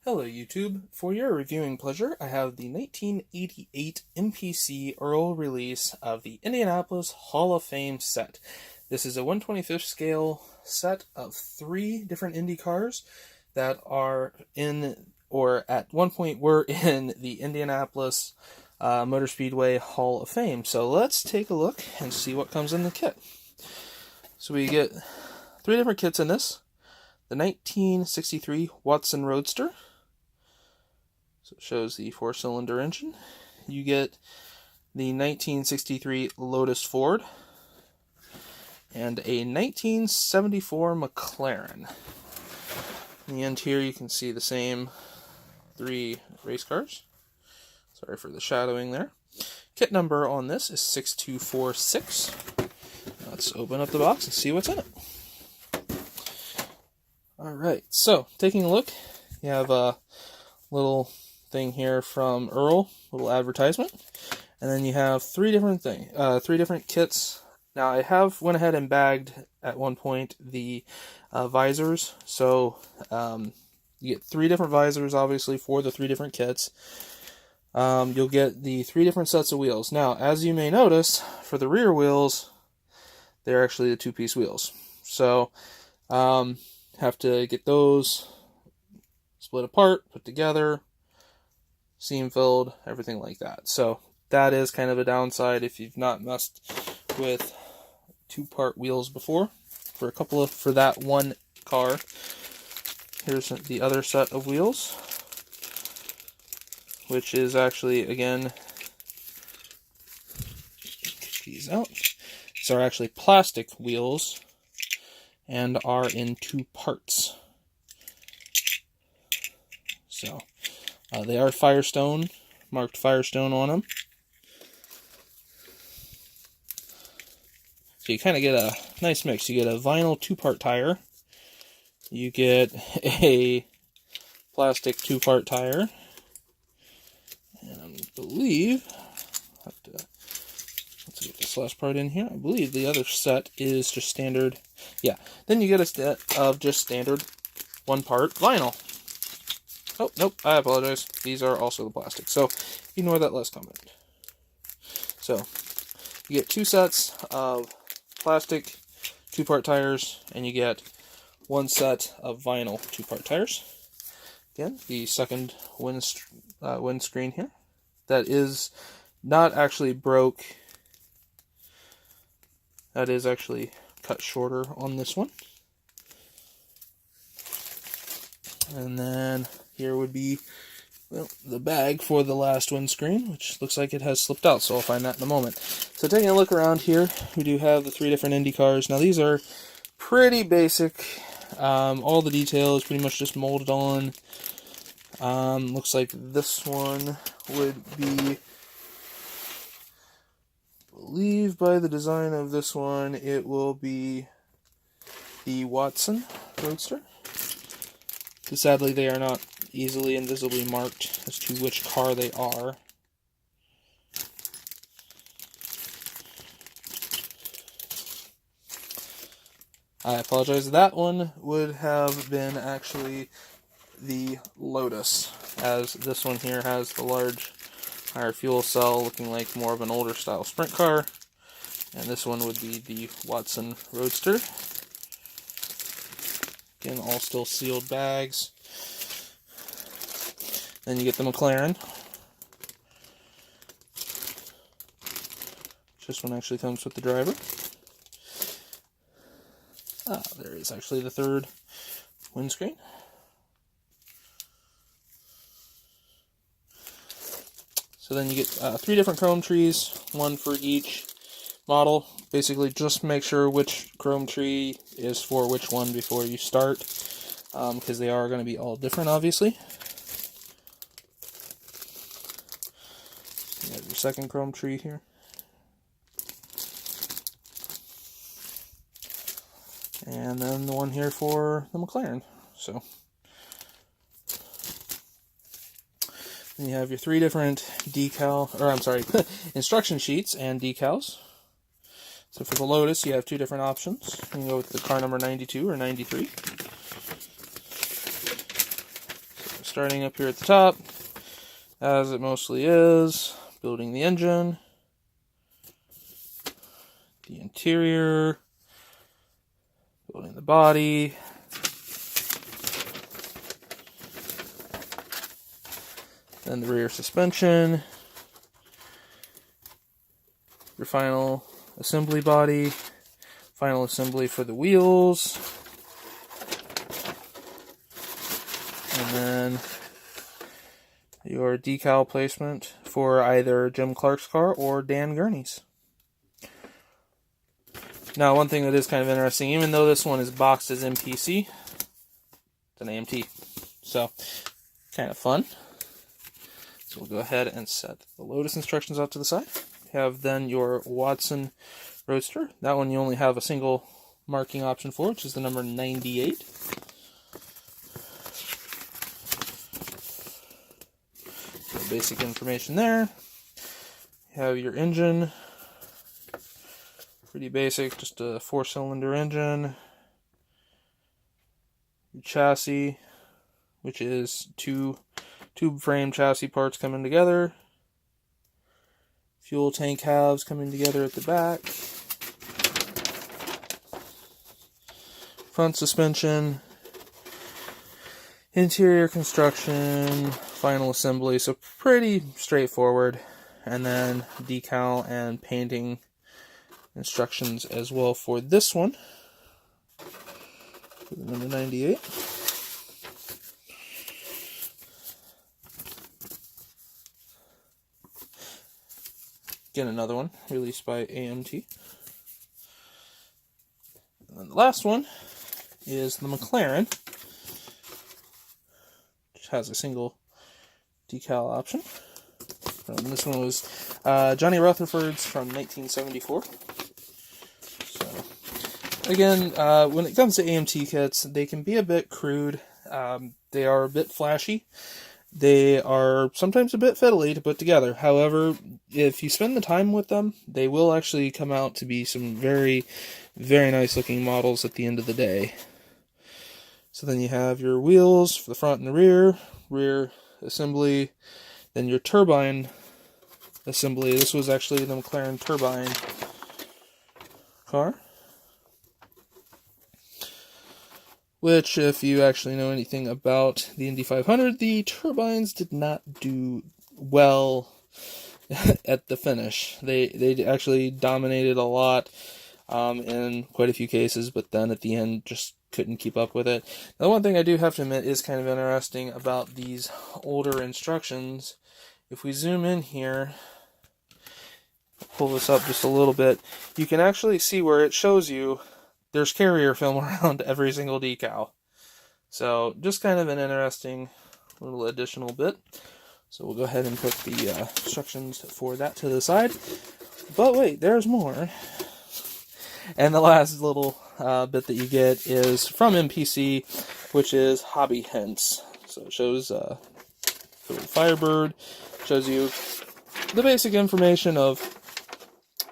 Hello YouTube. For your reviewing pleasure, I have the 1988 MPC Earl release of the Indianapolis Hall of Fame set. This is a 1/25th scale set of 3 different Indy cars that are in, or at one point were in, the Indianapolis Motor Speedway Hall of Fame. So let's take a look and see what comes in the kit. So we get 3 different kits in this. The 1963 Watson Roadster. So it shows the 4-cylinder engine. You get the 1963 Lotus Ford and a 1974 McLaren. In the end here you can see the same 3 race cars. Sorry for the shadowing there. Kit number on this is 6246. Let's open up the box and see what's in it. Alright, so taking a look, you have a little thing here from Earl, little advertisement, and then you have 3 different kits. Now I have went ahead and bagged at one point the visors, so you get 3 different visors obviously for the 3 different kits. You'll get the 3 different sets of wheels. Now as you may notice, for the rear wheels, they're actually the 2-piece wheels, so have to get those split apart, put together, seam filled, everything like that. So that is kind of a downside if you've not messed with 2-part wheels before. For that one car, here's the other set of wheels, which is actually, again, get these out. These are actually plastic wheels and are in 2 parts. So they are Firestone, marked Firestone on them. So you kind of get a nice mix. You get a vinyl 2-part tire. You get a plastic 2-part tire. And I believe, let's get this last part in here. I believe the other set is just standard. Yeah, then you get a set of just standard 1-part vinyl. Oh, nope, I apologize. These are also the plastic, so ignore that last comment. So, you get 2 sets of plastic 2-part tires, and you get 1 set of vinyl 2-part tires. Again, the second windscreen here. That is not actually broke. That is actually cut shorter on this one. And then here would be, well, the bag for the last windscreen, which looks like it has slipped out, so I'll find that in a moment. So taking a look around here, we do have the 3 different Indy cars. Now these are pretty basic. All the detail is pretty much just molded on. Looks like this one would be, I believe by the design of this one, it will be the Watson Roadster. So sadly, they are not easily and visibly marked as to which car they are. I apologize. That one would have been actually the Lotus, as this one here has the large higher fuel cell, looking like more of an older style sprint car. And this one would be the Watson Roadster. Again, all still sealed bags. Then you get the McLaren. This one actually comes with the driver. There is actually the 3rd windscreen. So then you get 3 different chrome trees, 1 for each model. Basically, just make sure which chrome tree is for which one before you start, because they are going to be all different, obviously. You have your 2nd chrome tree here. And then the one here for the McLaren. So then you have your 3 different instruction sheets and decals. So for the Lotus, you have 2 different options. You can go with the car number 92 or 93. starting up here at the top, as it mostly is, building the engine, the interior, building the body, then the rear suspension, your final assembly body, final assembly for the wheels, and then your decal placement for either Jim Clark's car or Dan Gurney's. Now, one thing that is kind of interesting, even though this one is boxed as MPC, it's an AMT. So, kind of fun. So we'll go ahead and set the Lotus instructions out to the side. You have then your Watson Roadster. That one you only have a single marking option for, which is the number 98. So basic information there. You have your engine. Pretty basic, just a 4-cylinder engine. Your chassis, which is two tube frame chassis parts coming together. Fuel tank halves coming together at the back. Front suspension. Interior construction. Final assembly. So pretty straightforward. And then decal and painting instructions as well for this one. For the number 98. Again, another one released by AMT. And then the last one is the McLaren, which has a single decal option. And this one was Johnny Rutherford's from 1974. So, again, when it comes to AMT kits, they can be a bit crude. They are a bit flashy. They are sometimes a bit fiddly to put together. However, if you spend the time with them, they will actually come out to be some very, very nice looking models at the end of the day. So then you have your wheels for the front and the rear assembly, then your turbine assembly. This was actually the McLaren turbine car, which, if you actually know anything about the Indy 500, the turbines did not do well at the finish. They actually dominated a lot in quite a few cases, but then at the end just couldn't keep up with it. Now, one thing I do have to admit is kind of interesting about these older instructions. If we zoom in here, pull this up just a little bit, you can actually see where it shows you there's carrier film around every single decal. So just kind of an interesting little additional bit. So we'll go ahead and put the instructions for that to the side. But wait, there's more. And the last little bit that you get is from MPC, which is hobby hints. So it shows Firebird, shows you the basic information of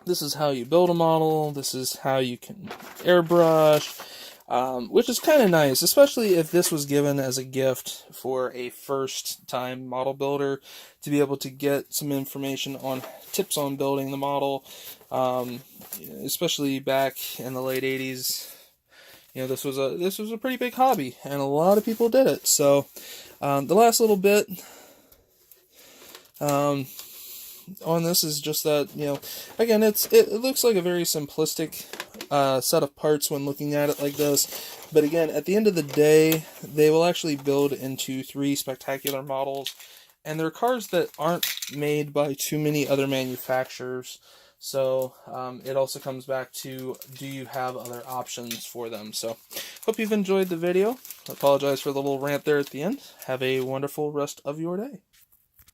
this is how you build a model, this is how you can airbrush, which is kind of nice, especially if this was given as a gift for a first-time model builder, to be able to get some information on tips on building the model, especially back in the late 80s. You know, this was a pretty big hobby, and a lot of people did it. So, the last little bit on this is just that, you know, again, it looks like a very simplistic set of parts when looking at it like this, but again, at the end of the day, they will actually build into 3 spectacular models, and they're cars that aren't made by too many other manufacturers. So it also comes back to, do you have other options for them? So hope you've enjoyed the video. I apologize for the little rant there at the end. Have a wonderful rest of your day.